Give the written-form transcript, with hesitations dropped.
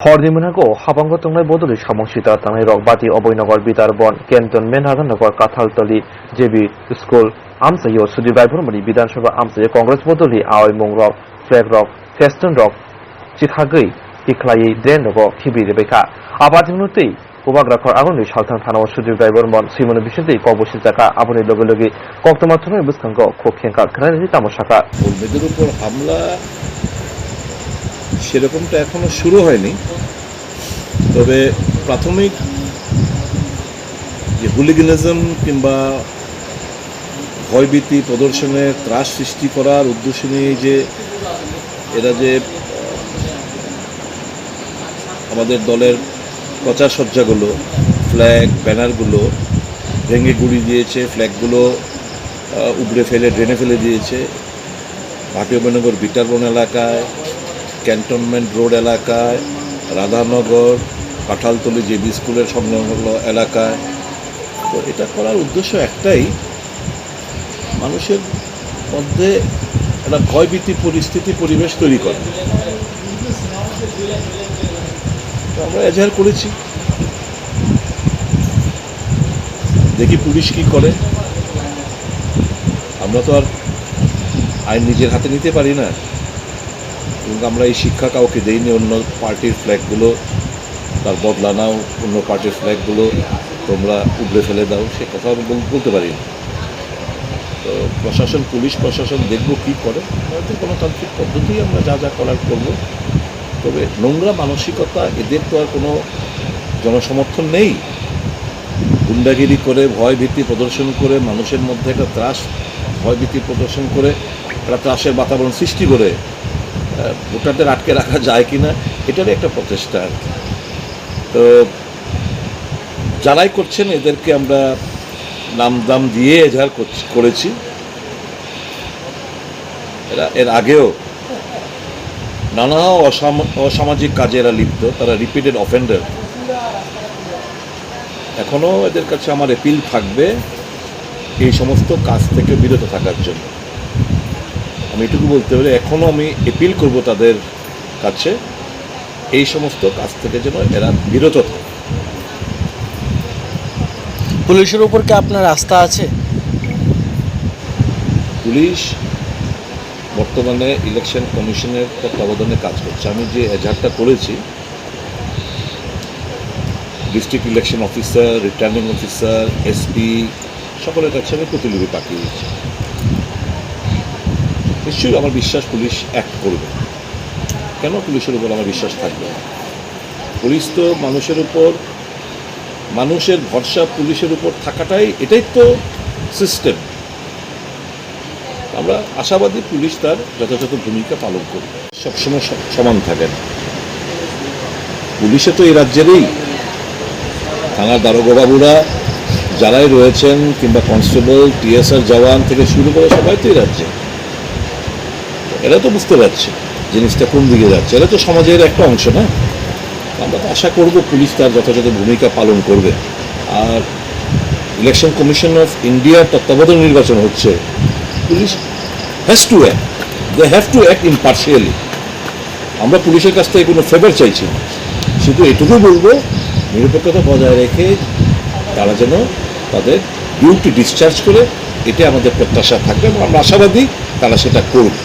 Khibimano habango tungnai bodoli Samung Sitra Tangnairok bati Oboi Bidarbon Cantonment Haganagor Kathaltali JB School Amsayo Sudip Bidan Sabha Amsayo Congress bodoli Aoi Mungrok Flag Rock Feston Rock Chithagui Hiklai Denogo Hibi Rebecca Abatinutei Ubagrakor Agoni Shaltan Tano Sudip Mon Simon Bishiti Kobositaka Aboni Logologi Koktomatuna Buskango Khuk Khengkha Kranani Tamoshaka মেয়েদের উপর হামলা সেরকমটা এখনো শুরু হয়নি, তবে প্রাথমিক যে হুলিগানিজম কিংবা ভয়ভীতি প্রদর্শনে ত্রাস সৃষ্টি করার উদ্দেশ্য নিয়ে যে এরা যে আমাদের দলের প্রচার সজ্জাগুলো ফ্ল্যাগ ব্যানারগুলো ভেঙে গুড়ি দিয়েছে, ফ্ল্যাগগুলো উপড়ে ফেলে ড্রেনে ফেলে দিয়েছে ভাটিয়ানগর বিটারবন এলাকায়, ক্যান্টনমেন্ট রোড এলাকায়, রাধানগর কাঁঠালতলি জেবি স্কুলের সংলগ্ন এলাকায়। তো এটা করার উদ্দেশ্য একটাই, মানুষের মধ্যে একটা ভয়ভীতি পরিবেশ তৈরি করা। তো আমরা এজাহার করেছি, দেখি পুলিশ কি করে। আমরা তো আর আইন নিজের হাতে নিতে পারি না, এবং আমরা এই শিক্ষা কাউকে দেইনি অন্য পার্টির ফ্ল্যাগগুলো তার বদলা নাও, অন্য পার্টির ফ্ল্যাগগুলো তোমরা উবড়ে ফেলে দাও, সে কথা আমি বলতে পারি না। তো প্রশাসন, পুলিশ প্রশাসন দেখব কী করে। হয়তো গণতান্ত্রিক পদ্ধতি আমরা যা যা করার করব, তবে নোংরা মানসিকতা এদের তো আর কোনো জনসমর্থন নেই। গুন্ডাগিরি করে ভয়ভীতি প্রদর্শন করে মানুষের মধ্যে একটা ত্রাস, ভয়ভীতি প্রদর্শন করে একটা ত্রাসের বাতাবরণ সৃষ্টি করে ভোটারদের আটকে রাখা যায় কিনা, এটারই একটা প্রচেষ্টা। তো যারাই করছেন এদেরকে আমরা নাম দাম দিয়ে এজাহার করেছি। এর আগেও নানা অসামাজিক কাজে এরা লিপ্ত, তারা রিপিটেড অফেন্ডার। এখনও এদের কাছে আমার অ্যাপিল থাকবে এই সমস্ত কাজ থেকে বিরত থাকার জন্য। আমি এটুকু বলতে পারি, এখনও আমি অ্যাপিল করব তাদের কাছে এই সমস্ত কাজ থেকে যেন এরা বিরত থাকে। পুলিশের উপর কি আপনার আস্থা আছে? পুলিশ বর্তমানে ইলেকশন কমিশনের তত্ত্বাবধানে কাজ করছে। আমি যে এজাহারটা করেছি, district election officer, returning officer, SP সকলের কাছে আমি প্রতিলিপি পাঠিয়েছি। নিশ্চয়ই আমার বিশ্বাস পুলিশ অ্যাক্ট করবে। কেন পুলিশের উপর আমার বিশ্বাস থাকবে? পুলিশ তো মানুষের উপর, মানুষের ভরসা পুলিশের উপর থাকাটাই, এটাই তো সিস্টেম। আমরা আশাবাদী পুলিশ তার যথাযথ ভূমিকা পালন করবে। সবসময় সমান থাকে না। পুলিশে তো এই রাজ্যেরই থানার দারোগাবাবুরা যারাই রয়েছেন, কিংবা কনস্টেবল, টিএসআর জওয়ান থেকে শুরু করে সবাই তো এই রাজ্যে। এরা তো বুঝতে পারছে জিনিসটা কোন দিকে যাচ্ছে, এরা তো সমাজের একটা অংশ না। আমরা তো আশা করব পুলিশ তার যথাযথ ভূমিকা পালন করবে। আর ইলেকশন কমিশন অফ ইন্ডিয়ার তত্ত্বাবধানে নির্বাচন হচ্ছে, police has to act, they have to act impartially. আমরা পুলিশের কাছ থেকে কোনো ফেভার চাইছি না, শুধু এটুকু বলবো নিরপেক্ষতা বজায় রেখে তারা যেন তাদের ডিউটি ডিসচার্জ করে, এটা আমাদের প্রত্যাশা থাকবে এবং আমরা আশাবাদী তারা সেটা করবে।